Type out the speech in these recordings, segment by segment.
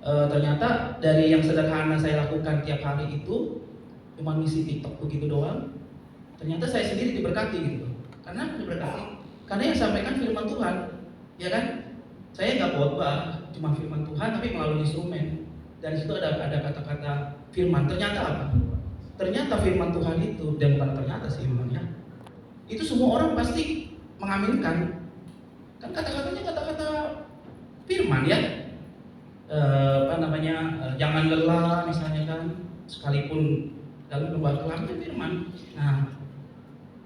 Ternyata dari yang sederhana saya lakukan tiap hari itu cuma ngisi TikTok begitu doang, ternyata saya sendiri diberkati gitu. Karena diberkati, karena yang sampaikan firman Tuhan, ya kan? Saya nggak khotbah, cuma firman Tuhan tapi melalui instrumen. Dan situ ada kata-kata firman. Ternyata apa? Ternyata firman Tuhan itu, dan bukan ternyata sih firmannya, itu semua orang pasti mengaminkan. Kan kata-katanya kata-kata firman ya. Jangan lelah misalnya kan, sekalipun dalam lembah kelam itu firman. Nah,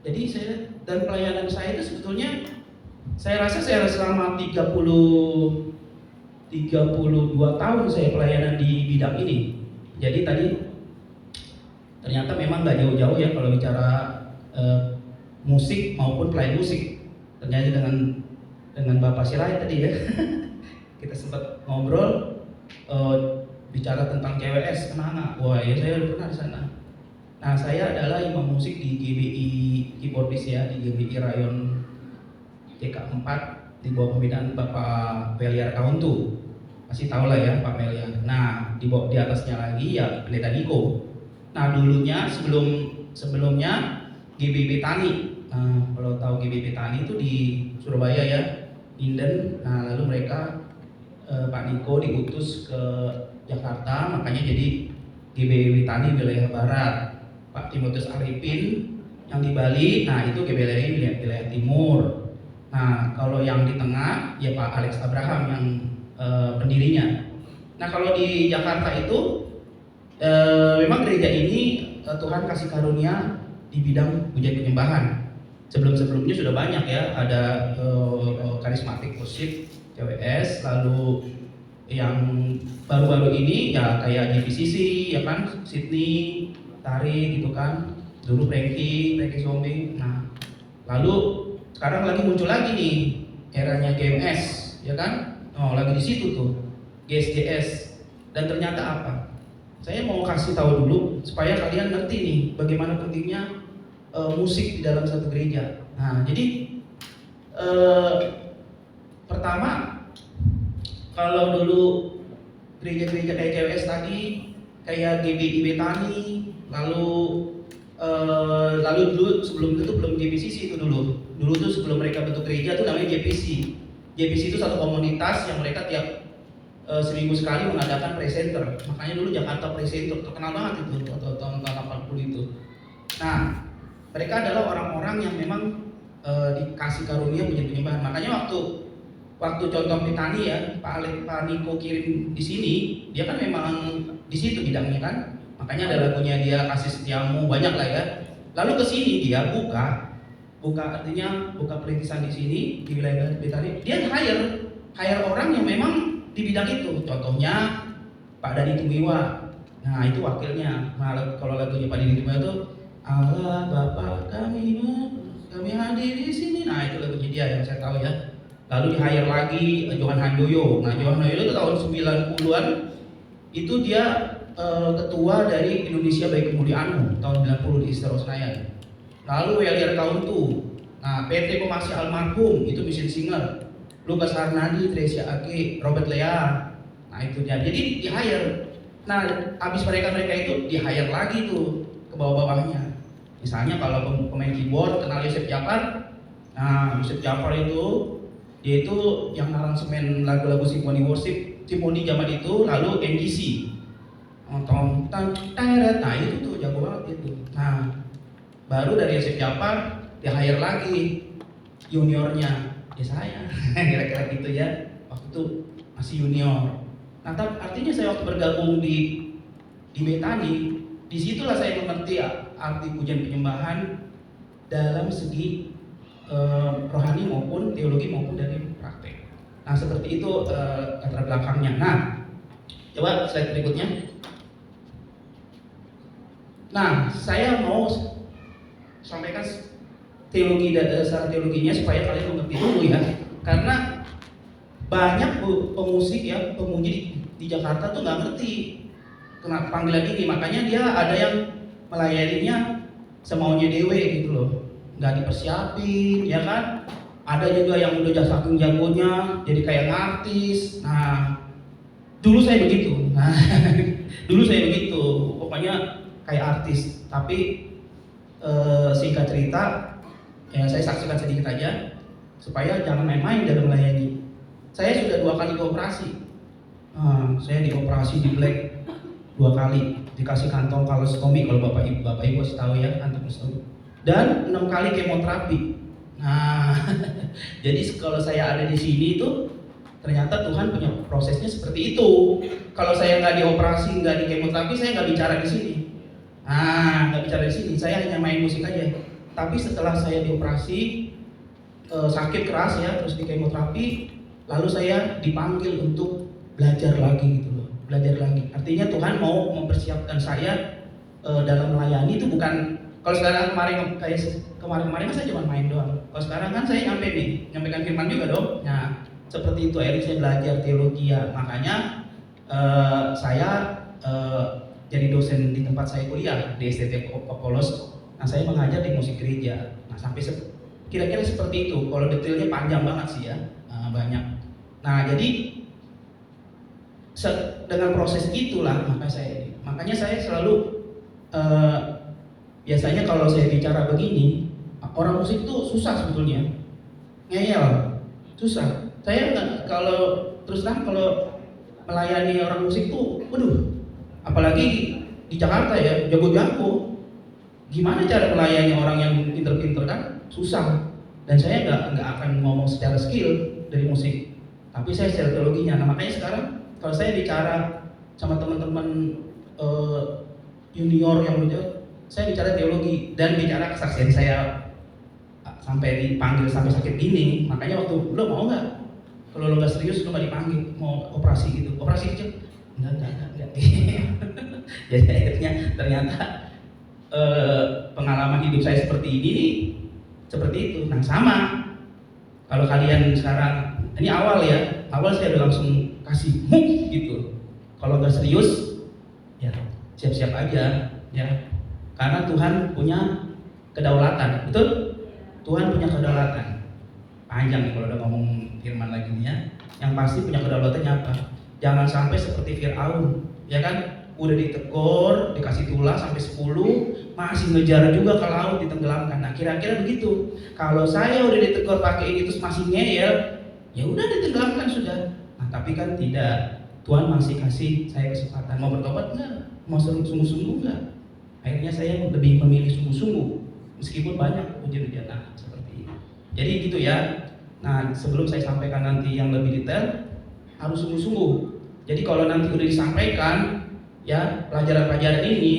jadi saya dan pelayanan saya itu sebetulnya saya rasa saya selama 32 tahun saya pelayanan di bidang ini. Jadi tadi ternyata memang nggak jauh-jauh ya kalau bicara musik maupun pelayan musik. Ternyata dengan Bapak Sirait tadi ya kita sempat ngobrol bicara tentang KWS Kenanga. Wah ya saya udah pernah di sana. Nah saya adalah imam musik di GBI keyboardis ya, di GBI Rayon TK4 di bawah pembinaan Bapak Meliar Kauntu. Masih tahu lah ya Pak Meliar. Nah di atasnya lagi ya Pendeta Niko. Nah dulunya sebelumnya GBB Tani. Nah kalau tahu GBB Tani itu di Surabaya ya, Inden. Nah lalu mereka Pak Niko diutus ke Jakarta, makanya jadi GBB Tani wilayah Barat. Pak Timotius Arifin yang di Bali, nah itu GBLI wilayah Timur. Nah kalau yang di tengah ya Pak Alex Abraham yang pendirinya. Nah kalau di Jakarta itu memang gereja ini Tuhan kasih karunia di bidang pujian penyembahan. Sebelum-sebelumnya sudah banyak ya, ada karismatik worship, CWS, lalu yang baru-baru ini ya kayak JPCC ya kan, Sydney, Tari gitu kan, dulu Frankie Zombie. Nah lalu sekarang lagi muncul lagi nih eranya GMS ya kan, lagi di situ tuh GSJS. Dan ternyata apa? Saya mau kasih tahu dulu supaya kalian ngerti nih bagaimana pentingnya musik di dalam satu gereja. Nah jadi pertama, kalau dulu gereja-gereja kayak CWS tadi, kayak GBI Betani, lalu dulu sebelum itu belum JPCC itu dulu tuh sebelum mereka bentuk gereja tuh namanya JPC. JPC itu satu komunitas yang mereka tiap seminggu sekali mengadakan presenter. Makanya dulu Jakarta Presenter terkenal banget itu tahun 80 itu. Nah mereka adalah orang-orang yang memang dikasih karunia pujian penyembahan. Makanya waktu contoh Petani ya, Pak Niko kirim di sini, dia kan memang di situ bidangnya kan. Makanya ada lagunya dia Kasih Setiamu, banyak lah ya. Lalu ke sini dia buka perintisan di sini di wilayah Petani. Dia hire orang yang memang di bidang itu. Contohnya Pak Dani Tumiwa. Nah itu wakilnya. Nah kalau lagunya Pak Dani Tumiwa itu Allah Bapa kami hadir di sini. Nah itu lagunya dia yang saya tahu ya. Lalu di-hire lagi Johan Handoyo. Nah Johan Handoyo itu tahun 90-an itu dia ketua dari Indonesia Baik Kemuliaanmu tahun 90 di Istora Senayan. Lalu Meliar Kauntu. Nah PT Pemasih Almarhum itu Mission Singer. Lukas Arnadi, Tresia Ake, Robert Lea. Nah itu dia. Jadi di-hire. Nah habis mereka itu di-hire lagi tuh ke bawah-bawahnya. Misalnya kalau pemain keyboard kenal Yosef Japar. Nah Yosef Japar itu dia itu yang aransemen lagu-lagu simfoni worship simfoni zaman itu, lalu NDC nah itu tuh jago banget itu. Nah baru dari Yosef Japar dia hire lagi juniornya ya saya kira-kira gitu ya, waktu itu masih junior. Nah artinya saya waktu bergabung di Betani, disitulah saya mengerti arti pujian penyembahan dalam segi rohani maupun teologi maupun dari praktek. Nah seperti itu latar belakangnya. Nah coba slide berikutnya. Nah saya mau sampaikan teologi dasar teologinya supaya kalian mengerti dulu ya. Karena banyak pemusik ya, pemuji di Jakarta tuh nggak ngerti kenapa panggilan ini. Makanya dia ada yang melayaninya semaunya dewe gitu loh, nggak dipersiapin ya kan. Ada juga yang udah saking jagonya jadi kayak artis. Nah Dulu saya begitu. Nah, dulu saya begitu. Pokoknya kayak artis. Tapi singkat cerita, ya saya saksikan sedikit aja supaya jangan main-main dalam melayani. Saya sudah 2 kali dioperasi. Saya dioperasi di black 2 kali, dikasih kantong kolostomi kalau bapak ibu harus tahu ya, kantong kolostomi. Dan 6 kali kemoterapi. Nah, jadi kalau saya ada di sini itu ternyata Tuhan punya prosesnya seperti itu. Kalau saya nggak dioperasi, nggak di kemoterapi, saya nggak bicara di sini. Nggak bicara di sini. Saya hanya main musik aja. Tapi setelah saya dioperasi, sakit keras ya, terus di kemoterapi, lalu saya dipanggil untuk belajar lagi gitu loh. Belajar lagi. Artinya Tuhan mau mempersiapkan saya dalam melayani itu bukan. Kalau sekarang kemarin kan saya cuma main doang. Kalau sekarang kan saya nyampaikan firman juga dong. Nah, seperti itu akhirnya saya belajar teologi ya. Makanya saya jadi dosen di tempat saya kuliah di STT Polos. Nah, saya mengajar di musik gereja. Nah, sampai kira-kira seperti itu. Kalau detailnya panjang banget sih ya, banyak. Nah, jadi dengan proses itulah makanya saya selalu biasanya kalau saya bicara begini, orang musik itu susah sebetulnya, ngeyel, susah. Saya nggak, kalau terus terang kalau melayani orang musik tuh, waduh, apalagi di Jakarta ya, jago-jago. Gimana cara melayani orang yang pinter-pinter kan? Susah. Dan saya nggak akan ngomong secara skill dari musik, tapi saya secara teologinya. Nah, makanya sekarang kalau saya bicara sama teman-teman junior yang muda, saya bicara teologi dan bicara kesaksian saya sampai dipanggil sampai sakit gini. Makanya waktu lo mau nggak? Kalau lo nggak serius, lo nggak dipanggil, mau operasi gitu, operasi kecil, enggak. Jadi akhirnya ternyata pengalaman hidup saya seperti ini, seperti itu. Nah, sama. Kalau kalian sekarang, ini awal saya udah langsung kasih move gitu. Kalau nggak serius, ya siap-siap aja, ya. Karena Tuhan punya kedaulatan, betul? Tuhan punya kedaulatan. Panjang nih kalau udah ngomong firman lagi nih ya. Yang pasti punya kedaulatannya apa? Jangan sampai seperti Firaun, ya kan? Udah ditegur, dikasih tulah sampai 10, masih ngejar juga ke laut, ditenggelamkan. Nah, kira-kira begitu. Kalau saya udah ditegur pakai ini terus masih ngeyel, ya udah ditenggelamkan sudah. Nah, tapi kan tidak. Tuhan masih kasih saya kesempatan. Mau bertobat enggak? Mau sungguh-sungguh enggak? Akhirnya saya lebih memilih sungguh-sungguh, meskipun banyak ujian-ujian. Nah, seperti ini. Jadi gitu ya. Nah, sebelum saya sampaikan nanti yang lebih detail, harus sungguh-sungguh. Jadi kalau nanti udah disampaikan, ya pelajaran-pelajaran ini,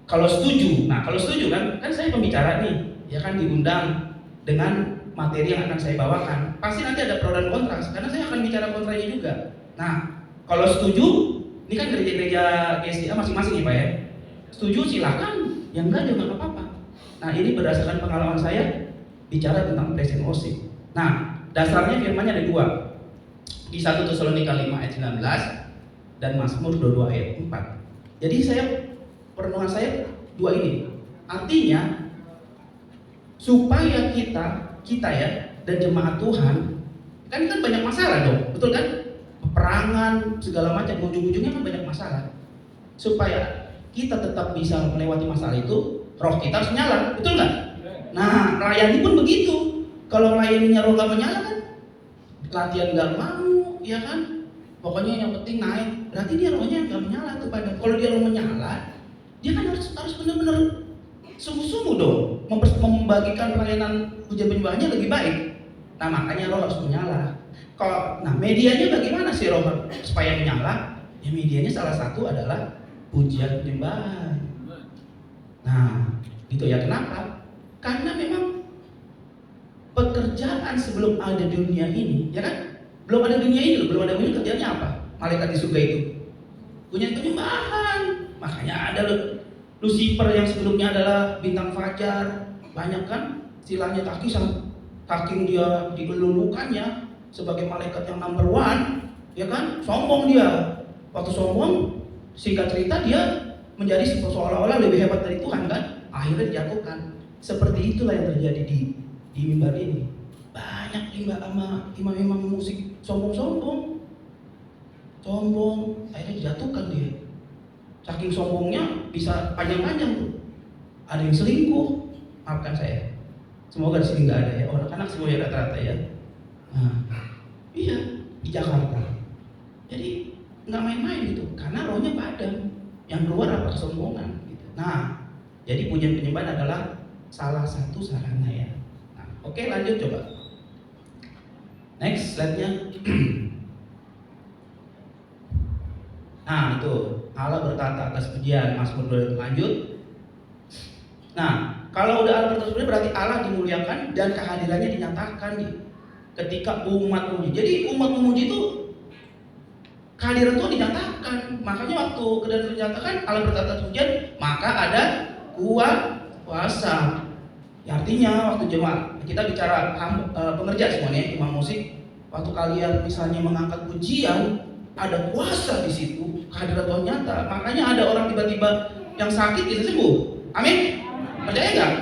kalau setuju kan saya pembicara nih, ya kan diundang dengan materi yang akan saya bawakan. Pasti nanti ada pro dan kontra, karena saya akan bicara kontranya juga. Nah, kalau setuju, ini kan gereja-gereja GSDA masing-masing ya Pak ya. Setuju silakan, yang enggak juga nggak apa-apa. Nah, ini berdasarkan pengalaman saya bicara tentang present worship. Nah, dasarnya firmannya ada 2. Di 1 Tesalonika 5 ayat 19 dan Mazmur 22 ayat 4. Jadi perenungan saya 2 ini. Artinya supaya kita ya dan jemaat Tuhan kan banyak masalah dong, betul kan? Peperangan segala macam, ujung-ujungnya kan banyak masalah. Supaya kita tetap bisa melewati masalah itu, roh kita harus nyala, betul nggak? Nah, melayani pun begitu. Kalau melayaninya roh nggak menyala kan, latihan nggak mau, ya kan? Pokoknya yang penting naik. Berarti dia rohnya nggak menyala tuh pada. Kalau dia roh menyala, dia kan harus benar-benar sungguh-sungguh dong, membagikan pelayanan puja penyembahannya lebih baik. Nah, makanya roh harus menyala. Nah, medianya bagaimana sih roh supaya menyala? Ya medianya salah satu adalah pujian penyembahan. Nah, gitu ya. Kenapa? Karena memang pekerjaan sebelum ada dunia ini, ya kan? Belum ada dunia ini, belum ada dunia, kerjanya apa? Malaikat di surga itu punya penyembahan. Makanya ada Lucifer yang sebelumnya adalah bintang fajar, banyak kan istilahnya saking dia digelulukannya sebagai malaikat yang number 1, ya kan? Sombong dia. Waktu sombong, singkat cerita dia menjadi seolah-olah lebih hebat dari Tuhan kan? Akhirnya dijatuhkan. Seperti itulah yang terjadi di mimbar ini. Banyak imam musik sombong-sombong. sombong, akhirnya dijatuhkan dia. Saking sombongnya bisa panjang-panjang tuh. Ada yang selingkuh, maafkan saya. Semoga di sini nggak ada ya, orang anak semua ya rata-rata ya. Nah, iya di Jakarta. Jadi nggak main-main gitu, karena rohnya padam. Yang keluar apa kesombongan. Gitu. Nah, jadi pujian penyembahan adalah salah satu sarana ya. Nah, oke lanjut coba. Next slide-nya. Nah itu Allah berkata atas pujian, Mazmur 2 lanjut. Nah kalau udah Allah berkata berarti Allah dimuliakan dan kehadirannya dinyatakan ketika umat memuji. Jadi umat memuji itu kehadiran Tuhan dinyatakan. Makanya waktu kehadiran dinyatakan Allah berkata atas pujian, maka ada kuasa. Ya, artinya waktu jemaat kita bicara pengerja semuanya, imam musik, waktu kalian misalnya mengangkat pujian, ada kuasa di situ, kehadiran Tuhan nyata. Makanya ada orang tiba-tiba yang sakit bisa sembuh. Amin. Percaya nggak?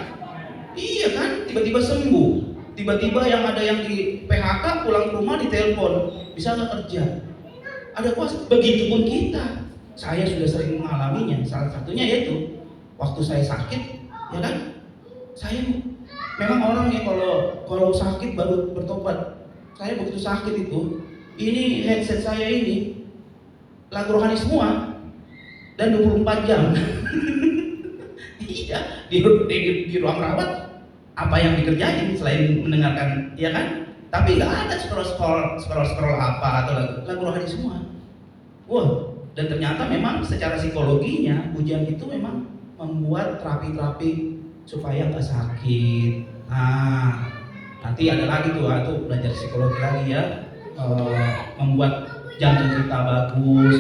Iya kan, tiba-tiba sembuh. Tiba-tiba yang ada yang di PHK pulang ke rumah ditelepon, bisa nggak kerja? Ada kuasa. Begitupun kita. Saya sudah sering mengalaminya. Salah satunya yaitu waktu saya sakit, ya kan? Saya memang orang yang kalau sakit baru bertobat. Saya begitu sakit itu, ini headset saya ini lagu rohani semua dan 24 jam. Iya, di ruang rawat apa yang dikerjain selain mendengarkan, ya kan? Tapi nggak ada scroll apa atau lagu rohani semua. Wah, dan ternyata memang secara psikologinya pujian itu memang membuat terapi supaya nggak sakit. Nah, nanti ada lagi tuh, belajar psikologi lagi ya, membuat jantung kita bagus,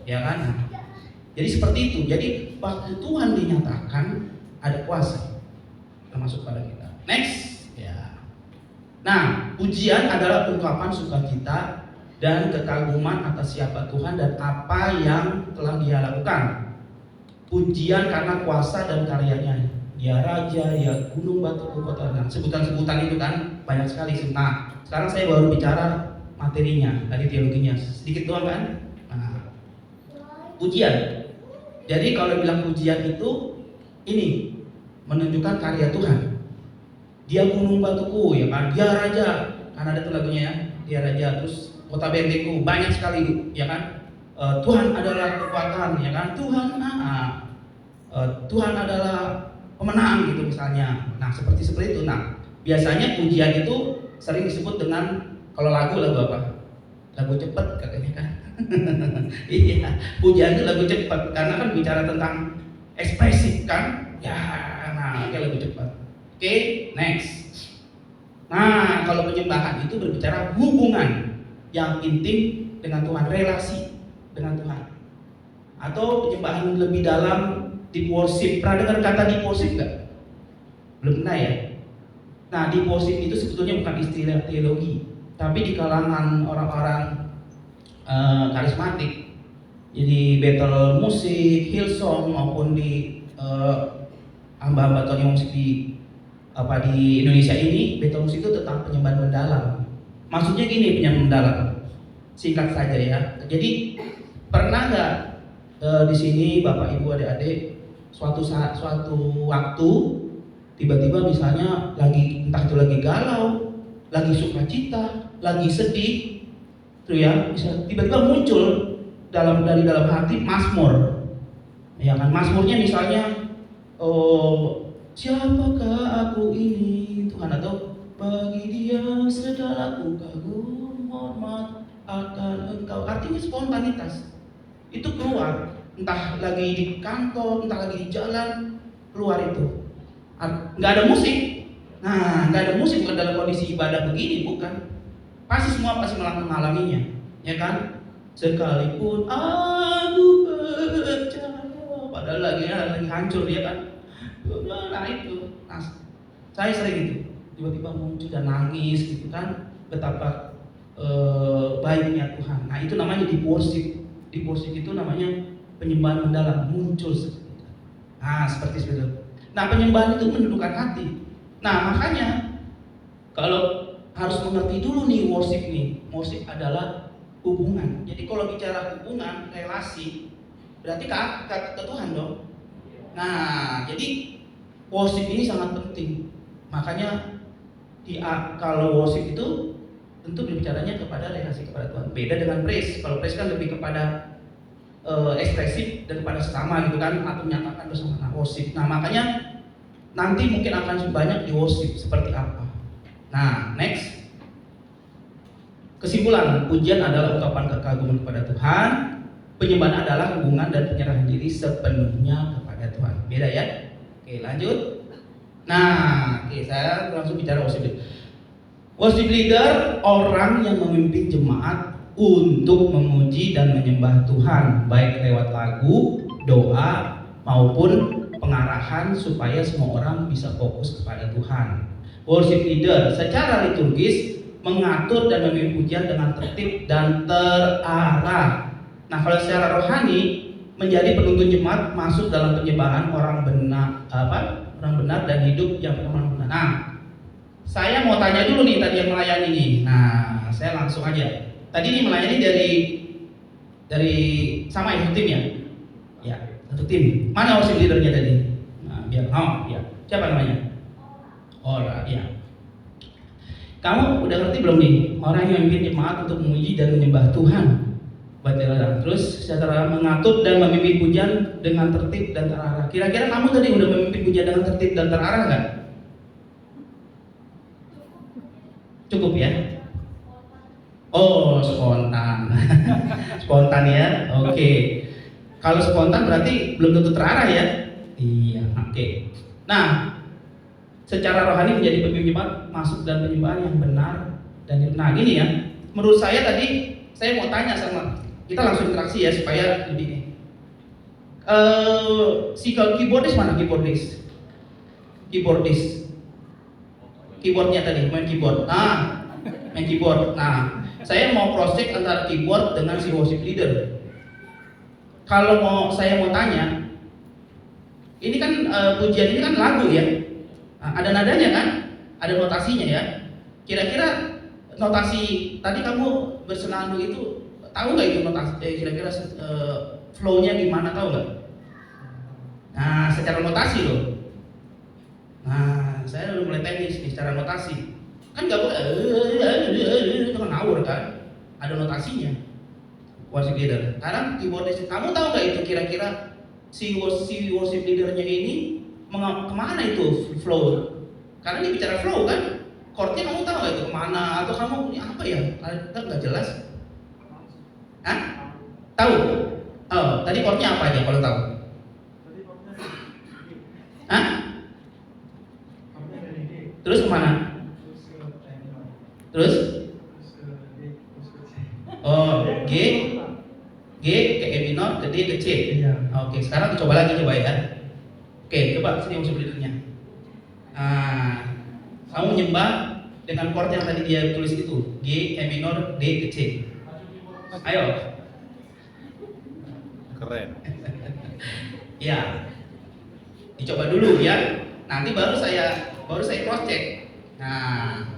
ya kan? Nah, jadi seperti itu. Jadi waktu Tuhan dinyatakan ada kuasa termasuk pada kita. Next, ya. Nah, pujian adalah ungkapan sukacita dan kekaguman atas siapa Tuhan dan apa yang telah Dia lakukan. Pujian karena kuasa dan karyanya. Dia raja, dia gunung batu kota. Nah, sebutan-sebutan itu kan banyak sekali. Nah, sekarang saya baru bicara materinya, dari teologinya sedikit doang kan. Nah, pujian. Jadi kalau bilang pujian itu ini menunjukkan karya Tuhan. Dia gunung batuku, ya kan. Dia raja, kan ada tuh lagunya ya. Dia raja, terus kota benteku, banyak sekali, ya kan. Tuhan adalah kekuatan, ya kan. Tuhan adalah pemenang gitu misalnya. Nah seperti itu. Nah biasanya pujian itu sering disebut dengan, kalau lagu apa? Lagu cepet katanya kan. Iya, pujian itu lagu cepet karena kan bicara tentang ekspresif kan. Ya, nah itu lagu cepet. Oke, next. Nah kalau penyembahan itu berbicara hubungan yang intim dengan Tuhan, relasi dengan Tuhan. Atau penyembahan lebih dalam, deep worship. Pernah dengar kata deep worship nggak? Belum pernah ya? Nah, deep worship itu sebetulnya bukan istilah teologi, tapi di kalangan orang-orang karismatik, jadi battle musik, Hillsong maupun di hamba-hamba Tuhan yang musik di Indonesia ini, battle musik itu tentang penyembahan mendalam. Maksudnya gini, penyembahan mendalam. Singkat saja ya. Jadi pernah nggak di sini Bapak Ibu adik-adik suatu waktu tiba-tiba misalnya entah itu lagi galau, lagi sukacita, lagi sedih, tuh ya, bisa tiba-tiba muncul dari dalam hati mazmur, ya kan? Mazmurnya misalnya, siapakah aku ini Tuhan, atau bagi Dia segala kagum hormat akan Engkau. Artinya spontanitas itu keluar, entah lagi di kantor, entah lagi di jalan, keluar itu. Nggak ada musik. Nah, nggak ada musik dalam kondisi ibadah begini, bukan? Pasti mengalaminya, ya kan? Sekalipun aku percaya, padahal lagi hancur, ya kan? Nah itu, saya sering itu tiba-tiba muncul dan nangis, gitu kan? Betapa baiknya Tuhan. Nah itu namanya deep worship. Deep worship itu namanya penyembahan mendalam, muncul seperti itu. Nah seperti itu. Nah penyembahan itu menundukkan hati. Nah makanya kalau harus mengerti dulu nih worship nih. Worship adalah hubungan. Jadi kalau bicara hubungan, relasi, berarti ke Tuhan dong. Nah, jadi worship ini sangat penting. Makanya kalau worship itu tentu berbicaranya kepada relasi kepada Tuhan. Beda dengan praise. Kalau praise kan lebih kepada ekspresif dan kepada sesama gitu kan, atau menyatakan bersama. Nah, worship. Nah, makanya nanti mungkin akan banyak di worship seperti apa. Nah, next. Kesimpulan, pujian adalah ungkapan kekaguman kepada Tuhan. Penyembahan adalah hubungan dan penyerahan diri sepenuhnya kepada Tuhan. Beda ya? Oke, lanjut. Nah, oke, saya langsung bicara worship leader. Worship leader orang yang memimpin jemaat untuk memuji dan menyembah Tuhan, baik lewat lagu, doa, maupun pengarahan supaya semua orang bisa fokus kepada Tuhan. Worship leader secara liturgis mengatur dan memimpin pujian dengan tertib dan terarah. Nah, kalau secara rohani menjadi penuntun jemaat masuk dalam penyembahan orang benar dan hidup yang benar. Nah, saya mau tanya dulu nih tadi yang melayani nih. Nah, saya langsung aja. Tadi ini melayani dari sama ya tim ya? Ya, satu tim. Mana worship leadernya tadi? Nah, ya. Siapa namanya? Ya. Kamu udah ngerti belum nih orang yang memimpin jemaat untuk memuji dan menyembah Tuhan? Terus secara mengatur dan memimpin pujian dengan tertib dan terarah. Kira-kira kamu tadi udah memimpin pujian dengan tertib dan terarah nggak? Cukup ya? Oh, spontan. Spontan ya? Oke. Kalau spontan berarti belum tentu terarah ya? Iya, oke. Nah, secara rohani menjadi pemimpin jemaat masuk dalam penyembahan yang benar dan nah gini ya, menurut saya tadi saya mau tanya sama kita langsung interaksi ya supaya lebih si keyboardis mana keyboardis? Keyboardnya tadi main keyboard. Main keyboard. Nah, saya mau cross check antara keyboard dengan si worship leader. Kalau saya mau tanya, ini kan pujian ini kan lagu ya. Nah, ada nadanya kan? Ada notasinya ya. Kira-kira notasi tadi kamu bersenandung itu tahu nggak itu notasi? Kira-kira flow-nya gimana tahu nggak? Nah, secara notasi loh. Nah, saya udah mulai teknis nih secara notasi. Kan nggak boleh itu kan ngawur kan? Ada notasinya. Worship leader. Sekarang keyboardis. Kamu tahu nggak itu kira-kira si worship leadernya ini kemana itu flow? Karena ini bicara flow kan? Chordnya kamu tahu nggak itu kemana? Atau kamu ini apa ya? Kita nggak jelas. Hah? Tahu? Oh, tadi chordnya apa aja kalau tahu? Hah? Terus kemana? Terus? Oh, G ke E minor, ke D ke C. Oke, sekarang coba lagi ya. Oke, coba sini worship leadernya. Nah, kamu menyembah dengan chord yang tadi dia tulis itu, G, E minor, D ke C. Ayo. Keren. Ya. Dicoba dulu ya. Nanti baru saya cross check. Nah,